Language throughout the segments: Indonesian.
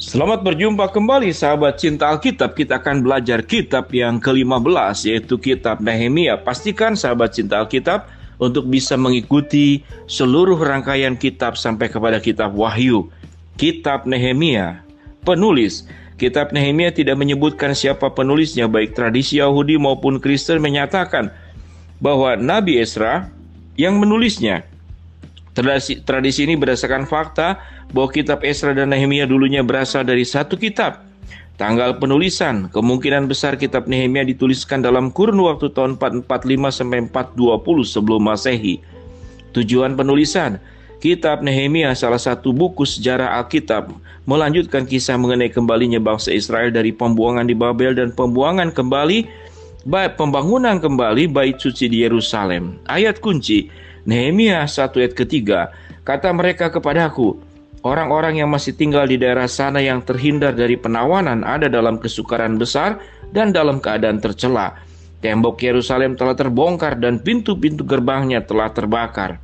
Selamat berjumpa kembali sahabat cinta Alkitab. Kita akan belajar kitab yang ke-15, yaitu kitab Nehemia. Pastikan sahabat cinta Alkitab untuk bisa mengikuti seluruh rangkaian kitab sampai kepada kitab Wahyu. Kitab Nehemia. Penulis kitab Nehemia tidak menyebutkan siapa penulisnya, baik tradisi Yahudi maupun Kristen menyatakan bahwa Nabi Ezra yang menulisnya. Tradisi ini berdasarkan fakta bahwa kitab Ezra dan Nehemia dulunya berasal dari satu kitab. Tanggal penulisan, kemungkinan besar kitab Nehemia dituliskan dalam kurun waktu tahun 445 sampai 420 sebelum Masehi. Tujuan penulisan, kitab Nehemia salah satu buku sejarah Alkitab, melanjutkan kisah mengenai kembalinya bangsa Israel dari pembuangan di Babel dan pembangunan kembali bait suci di Yerusalem. Ayat kunci Nehemia 1 ayat ketiga, kata mereka kepadaku, orang-orang yang masih tinggal di daerah sana yang terhindar dari penawanan ada dalam kesukaran besar dan dalam keadaan tercela. Tembok Yerusalem telah terbongkar dan pintu-pintu gerbangnya telah terbakar.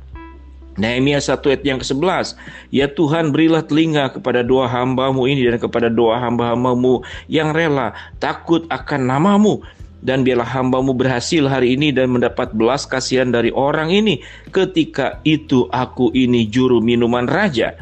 Nehemia 1 ayat yang ke-11, ya Tuhan, berilah telinga kepada doa hamba-Mu ini dan kepada doa hamba-Mu yang rela takut akan nama-Mu. Dan biarlah hamba-Mu berhasil hari ini dan mendapat belas kasihan dari orang ini. Ketika itu aku ini juru minuman raja.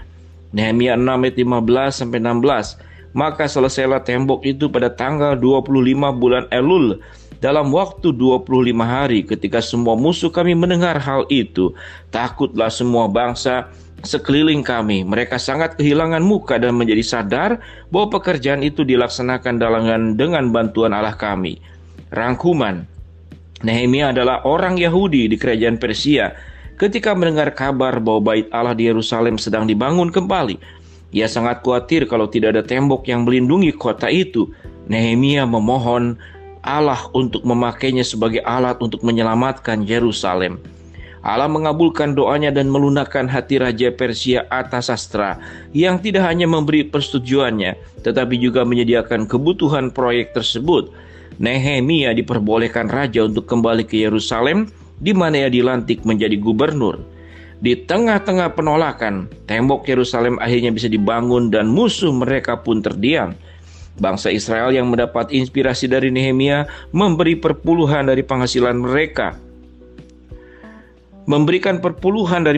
Nehemia 6 ayat 15 sampai 16. Maka selesailah tembok itu pada tanggal 25 bulan Elul, dalam waktu 25 hari. Ketika semua musuh kami mendengar hal itu, takutlah semua bangsa sekeliling kami. Mereka sangat kehilangan muka dan menjadi sadar bahwa pekerjaan itu dilaksanakan dengan bantuan Allah kami. Rangkuman, Nehemia adalah orang Yahudi di kerajaan Persia. Ketika mendengar kabar bahwa bait Allah di Yerusalem sedang dibangun kembali, ia sangat khawatir kalau tidak ada tembok yang melindungi kota itu. Nehemia memohon Allah untuk memakainya sebagai alat untuk menyelamatkan Yerusalem. Allah mengabulkan doanya dan melunakkan hati Raja Persia Artasastra yang tidak hanya memberi persetujuannya, tetapi juga menyediakan kebutuhan proyek tersebut. Nehemia diperbolehkan raja untuk kembali ke Yerusalem, di mana ia dilantik menjadi gubernur. Di tengah-tengah penolakan, tembok Yerusalem akhirnya bisa dibangun dan musuh mereka pun terdiam. Bangsa Israel yang mendapat inspirasi dari Nehemia memberikan perpuluhan dari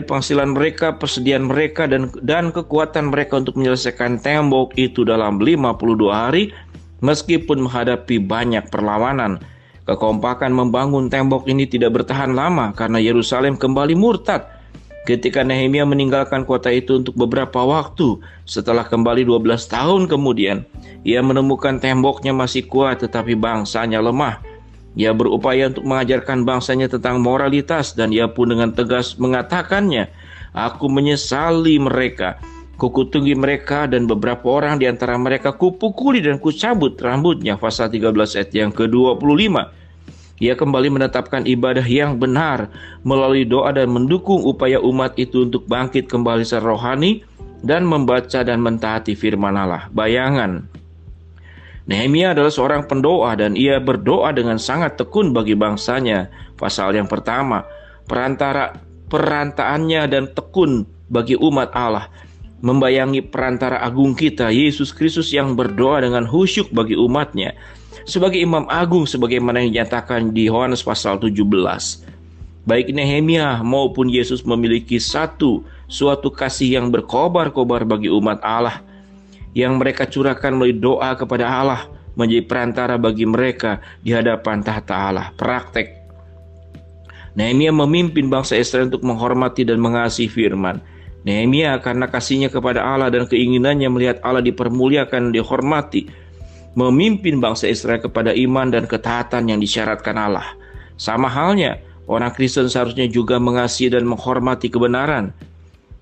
penghasilan mereka, persediaan mereka dan kekuatan mereka untuk menyelesaikan tembok itu dalam 52 hari. Meskipun menghadapi banyak perlawanan, kekompakan membangun tembok ini tidak bertahan lama karena Yerusalem kembali murtad. Ketika Nehemia meninggalkan kota itu untuk beberapa waktu, setelah kembali 12 tahun kemudian, ia menemukan temboknya masih kuat tetapi bangsanya lemah. Ia berupaya untuk mengajarkan bangsanya tentang moralitas dan ia pun dengan tegas mengatakannya, aku menyesali mereka. Kukutungi mereka dan beberapa orang di antara mereka kupukuli dan kucabut rambutnya. Pasal 13 ayat yang ke-25. Ia kembali menetapkan ibadah yang benar melalui doa dan mendukung upaya umat itu untuk bangkit kembali secara rohani dan membaca dan mentaati firman Allah. Bayangan, Nehemia adalah seorang pendoa dan ia berdoa dengan sangat tekun bagi bangsanya. Pasal yang pertama, perantaannya dan tekun bagi umat Allah membayangi perantara agung kita, Yesus Kristus, yang berdoa dengan khusyuk bagi umatnya sebagai imam agung sebagaimana yang dinyatakan di Yohanes pasal 17. Baik Nehemia maupun Yesus memiliki suatu kasih yang berkobar-kobar bagi umat Allah yang mereka curahkan melalui doa kepada Allah menjadi perantara bagi mereka di hadapan tahta Allah. Praktek, Nehemia memimpin bangsa Israel untuk menghormati dan mengasihi firman. Nehemia karena kasihnya kepada Allah dan keinginannya melihat Allah dipermuliakan dan dihormati, memimpin bangsa Israel kepada iman dan ketaatan yang disyaratkan Allah. Sama halnya, orang Kristen seharusnya juga mengasihi dan menghormati kebenaran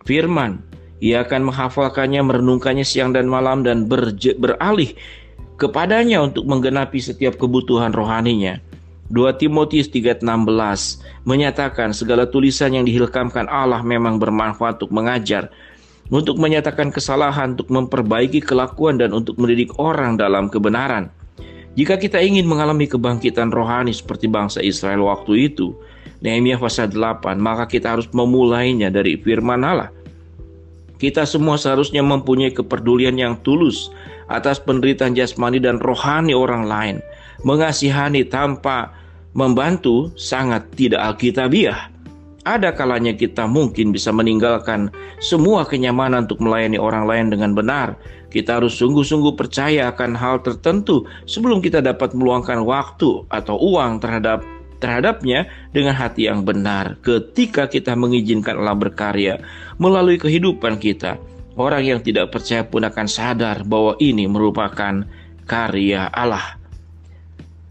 firman. Ia akan menghafalkannya, merenungkannya siang dan malam dan beralih kepadanya untuk menggenapi setiap kebutuhan rohaninya. 2 Timotius 3:16 menyatakan segala tulisan yang dihilkamkan Allah memang bermanfaat untuk mengajar, untuk menyatakan kesalahan, untuk memperbaiki kelakuan dan untuk mendidik orang dalam kebenaran. Jika kita ingin mengalami kebangkitan rohani seperti bangsa Israel waktu itu, Nehemia pasal 8, maka kita harus memulainya dari firman Allah. Kita semua seharusnya mempunyai kepedulian yang tulus atas penderitaan jasmani dan rohani orang lain. Mengasihani tanpa membantu sangat tidak alkitabiah. Ada kalanya kita mungkin bisa meninggalkan semua kenyamanan untuk melayani orang lain dengan benar. Kita harus sungguh-sungguh percaya akan hal tertentu sebelum kita dapat meluangkan waktu atau uang terhadapnya dengan hati yang benar. Ketika kita mengizinkan Allah berkarya melalui kehidupan kita, orang yang tidak percaya pun akan sadar bahwa ini merupakan karya Allah.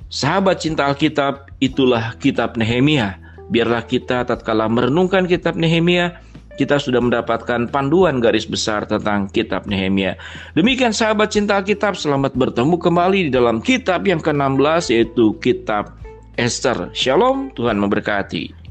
Sahabat cinta Alkitab, itulah kitab Nehemia. Biarlah kita tatkala merenungkan kitab Nehemia, kita sudah mendapatkan panduan garis besar tentang kitab Nehemia. Demikian sahabat cinta Alkitab, selamat bertemu kembali di dalam kitab yang ke-16, yaitu kitab Ester. Shalom, Tuhan memberkati.